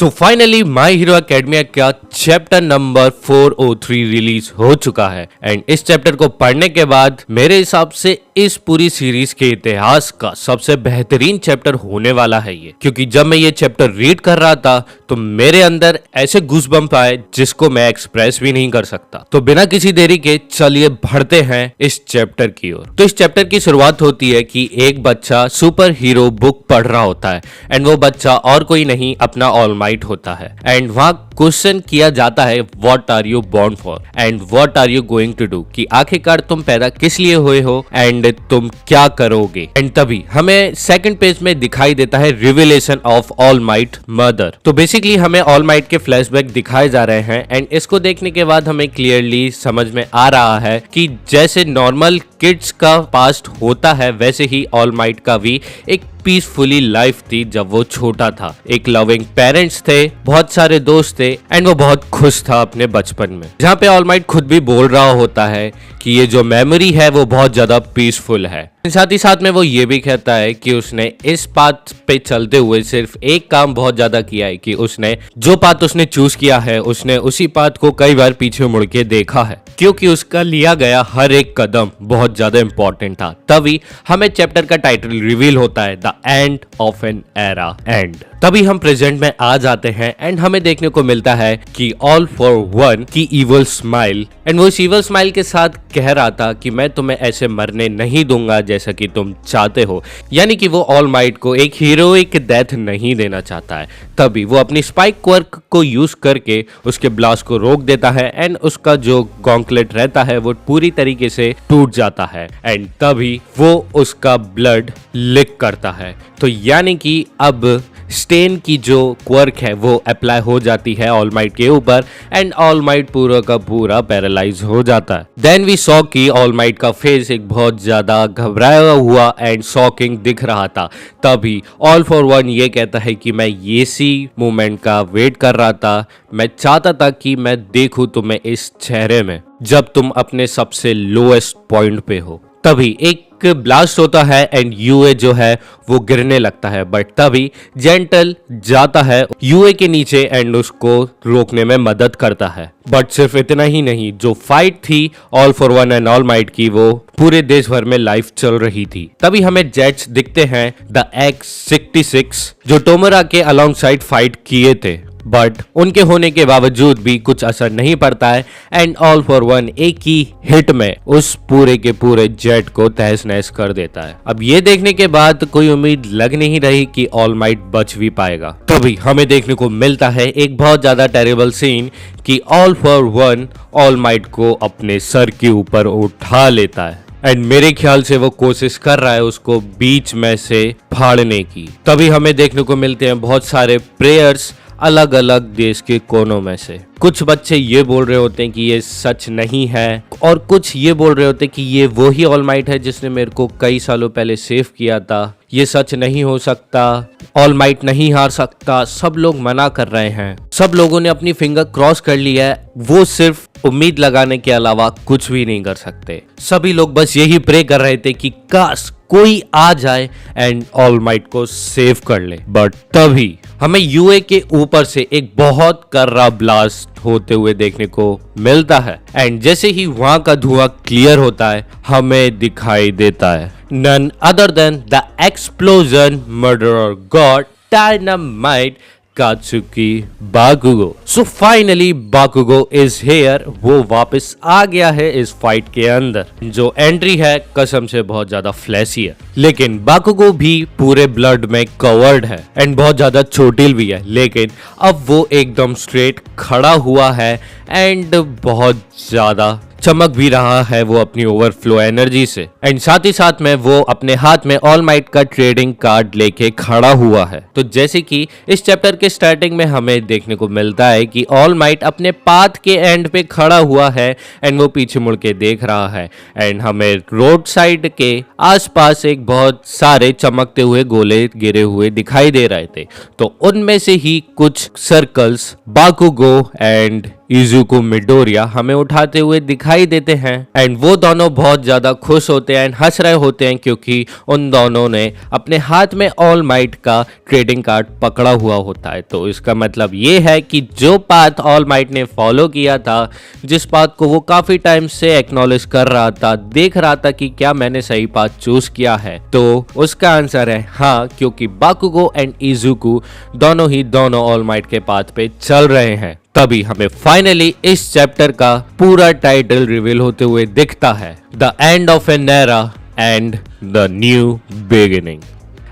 So finally माई hero academia का chapter number 403 release हो चुका है एंड इस चैप्टर को पढ़ने के बाद मेरे हिसाब से इस पूरी सीरीज के इतिहास का सबसे बेहतरीन चैप्टर होने वाला है ये, क्योंकि जब मैं ये चैप्टर रीड कर रहा था तो मेरे अंदर ऐसे गूज़बम्प आए जिसको मैं एक्सप्रेस भी नहीं कर सकता। तो बिना किसी देरी के चलिए बढ़ते हैं इस चैप्टर की ओर। तो इस चैप्टर की शुरुआत होती है कि एक बच्चा सुपर हीरो बुक पढ़ रहा होता है एंड वो बच्चा और कोई नहीं अपना ऑल माइट होता है एंड वहां क्वेश्चन किया जाता है what are you born for and what are you going to do, कि आखिरकार तुम पैदा किस लिए हुए हो एंड तुम क्या करोगे। एंड तभी हमें सेकंड पेज में दिखाई देता है revelation of all might mother. तो बेसिकली हमें ऑल माइट के फ्लैशबैक दिखाए जा रहे हैं एंड इसको देखने के बाद हमें क्लियरली समझ में आ रहा है कि जैसे नॉर्मल किड्स का पास्ट होता है वैसे ही ऑल माइट का भी एक पीसफुली लाइफ थी जब वो छोटा था। एक लविंग पेरेंट्स थे, बहुत सारे दोस्त थे एंड वो बहुत खुश था अपने बचपन में, जहाँ पे ऑल माइट खुद भी बोल रहा होता है कि ये जो मेमोरी है वो बहुत ज्यादा पीसफुल है। साथ ही साथ में वो ये भी कहता है कि उसने इस पाथ पे चलते हुए सिर्फ एक काम बहुत ज्यादा किया है कि उसने जो पाथ उसने चूज किया है उसने उसी पाथ को कई बार पीछे मुड़ के देखा है, क्योंकि उसका लिया गया हर एक कदम बहुत ज्यादा इंपॉर्टेंट था। तभी हमें चैप्टर का टाइटल रिवील होता है the end of an era and तभी हम प्रेजेंट में आ जाते हैं एंड हमें देखने को मिलता है कि ऑल फॉर वन की इवल स्माइल एंड वो इस इवल स्माइल के साथ कह रहा था कि मैं तुम्हें ऐसे मरने नहीं दूंगा जैसा कि तुम चाहते हो, यानी कि वो ऑल माइट को एक हीरोइक डेथ नहीं देना चाहता है। तभी वो अपनी स्पाइक क्वर्क को यूज करके उसके ब्लास्ट को रोक देता है एंड उसका जो गॉन्कलेट रहता है वो पूरी तरीके से टूट जाता है एंड तभी वो उसका ब्लड लिक करता है। तो यानी कि अब स्टेन की जो क्वर्क है वो अप्लाई हो जाती है ऑल माइट के ऊपर एंड ऑल माइट पूरा का पूरा पैरालाइज हो जाता है। देन वी सॉ कि ऑल माइट का फेस एक बहुत ज्यादा घबराया हुआ एंड शॉकिंग दिख रहा था। तभी ऑल फॉर वन ये कहता है कि मैं इसी मोमेंट का वेट कर रहा था, मैं चाहता था कि मैं देखूं तुम्हें इस चेहरे में जब तुम अपने सबसे लोएस्ट पॉइंट पे हो। तभी एक ब्लास्ट होता है एंड यूए जो है वो गिरने लगता है, बट तभी जेंटल जाता है यूए के नीचे एंड उसको रोकने में मदद करता है। बट सिर्फ इतना ही नहीं, जो फाइट थी all for one and all might की वो पूरे देश भर में लाइव चल रही थी। तभी हमें जेट्स दिखते हैं द X-66 जो टोमोरा के अलोंग साइड फाइट किए थे, बट उनके होने के बावजूद भी कुछ असर नहीं पड़ता है एंड ऑल फॉर वन एक ही हिट में उस पूरे के पूरे जेट को तहस नहस कर देता है। अब ये देखने के बाद कोई उम्मीद लग नहीं रही कि ऑल माइट बच भी पाएगा। तभी हमें देखने को मिलता है एक बहुत ज्यादा टेरिबल सीन कि all for one all might को अपने सर के ऊपर उठा लेता है एंड मेरे ख्याल से वो कोशिश कर रहा है उसको बीच में से फाड़ने की। तभी हमें देखने को मिलते हैं बहुत सारे प्रेयर्स अलग अलग देश के कोनों में से। कुछ बच्चे ये बोल रहे होते हैं कि ये सच नहीं है और कुछ ये बोल रहे होते हैं कि ये वो ही ऑल माइट है जिसने मेरे को कई सालों पहले सेव किया था, ये सच नहीं हो सकता, ऑल माइट नहीं हार सकता। सब लोग मना कर रहे हैं, सब लोगों ने अपनी फिंगर क्रॉस कर ली है, वो सिर्फ उम्मीद लगाने के अलावा कुछ भी नहीं कर सकते। सभी लोग बस यही प्रे कर रहे थे कि काश कोई आ जाए एंड ऑल माइट को सेव कर ले। बट तभी हमें यूए के ऊपर से एक बहुत कर्रा ब्लास्ट होते हुए देखने को मिलता है एंड जैसे ही वहां का धुआं क्लियर होता है हमें दिखाई देता है none other than the explosion murderer god dynamite Katsuki Bakugo. So finally Bakugo is here, वो वापस आ गया है इस फाइट के अंदर। जो एंट्री है कसम से बहुत ज्यादा फ्लैशी है, लेकिन बाकुगो भी पूरे ब्लड में कवर्ड है एंड बहुत ज्यादा चोटिल भी है, लेकिन अब वो एकदम स्ट्रेट खड़ा हुआ है एंड बहुत ज्यादा चमक भी रहा है वो अपनी ओवरफ्लो एनर्जी से एंड साथ ही साथ में वो अपने हाथ में ऑल माइट का ट्रेडिंग कार्ड लेके खड़ा हुआ है। तो जैसे कि इस चैप्टर के स्टार्टिंग में हमें देखने को मिलता है कि ऑल माइट अपने पाथ के एंड पे खड़ा हुआ है एंड वो पीछे मुड़ के देख रहा है एंड हमें रोड साइड के आसपास एक बहुत सारे चमकते हुए गोले गिरे हुए दिखाई दे रहे थे। तो उनमें से ही कुछ सर्कल्स बाकुगो एंड इजुको मिडोरिया हमें उठाते हुए दिखाई देते हैं एंड वो दोनों बहुत ज्यादा खुश होते हैं एंड हंस रहे होते हैं क्योंकि उन दोनों ने अपने हाथ में ऑल माइट का ट्रेडिंग कार्ड पकड़ा हुआ होता है। तो इसका मतलब ये है कि जो पाथ ऑल माइट ने फॉलो किया था, जिस पाथ को वो काफी टाइम से एक्नॉलेज कर रहा था, देख रहा था कि क्या मैंने सही पाथ चूज किया है, तो उसका आंसर है हाँ, क्योंकि बाकुगो एंड इजुको दोनों ऑल माइट के पाथ पे चल रहे हैं। तभी हमें फाइनली इस चैप्टर का पूरा टाइटल रिवील होते हुए दिखता है, the end of an era and the new beginning.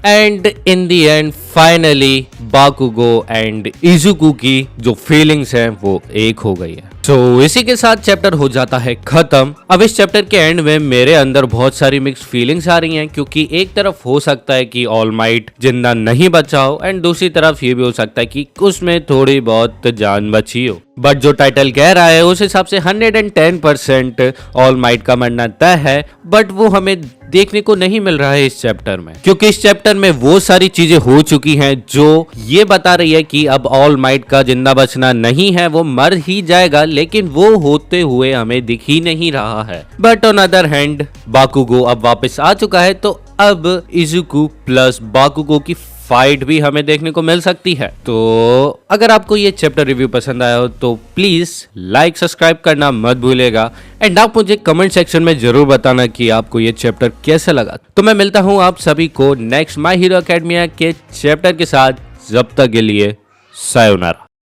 And in the end finally Bakugo and Izuku की जो फीलिंग्स हैं वो एक हो गई है। तो इसी के साथ चैप्टर हो जाता है खत्म। अब इस चैप्टर के एंड में मेरे अंदर बहुत सारी मिक्स फीलिंग्स आ रही हैं, क्योंकि एक तरफ हो सकता है कि ऑल माइट जिंदा नहीं बचा हो एंड दूसरी तरफ ये भी हो सकता है कि उसमें थोड़ी बहुत जान बची हो। बट जो टाइटल कह रहा है उस हिसाब से 110% ऑल माइट का मरना तय है, बट वो हमें देखने को नहीं मिल रहा है इस चैप्टर में, क्योंकि इस चैप्टर में वो सारी चीजें हो चुकी हैं जो ये बता रही है कि अब ऑल माइट का जिंदा बचना नहीं है, वो मर ही जाएगा, लेकिन वो होते हुए हमें दिख ही नहीं रहा है। बट ऑन अदर हैंड बाकुगो अब वापस आ चुका है, तो अब इजुको प्लस बाकुगो की फाइट भी हमें देखने को मिल सकती है। तो अगर आपको ये चैप्टर रिव्यू पसंद आया हो तो प्लीज लाइक सब्सक्राइब करना मत भूलिएगा एंड आप मुझे कमेंट सेक्शन में जरूर बताना कि आपको ये चैप्टर कैसे लगा। तो मैं मिलता हूँ आप सभी को नेक्स्ट माय हीरो एकेडमिया के चैप्टर के साथ। जब तक के लिए सायोनारा।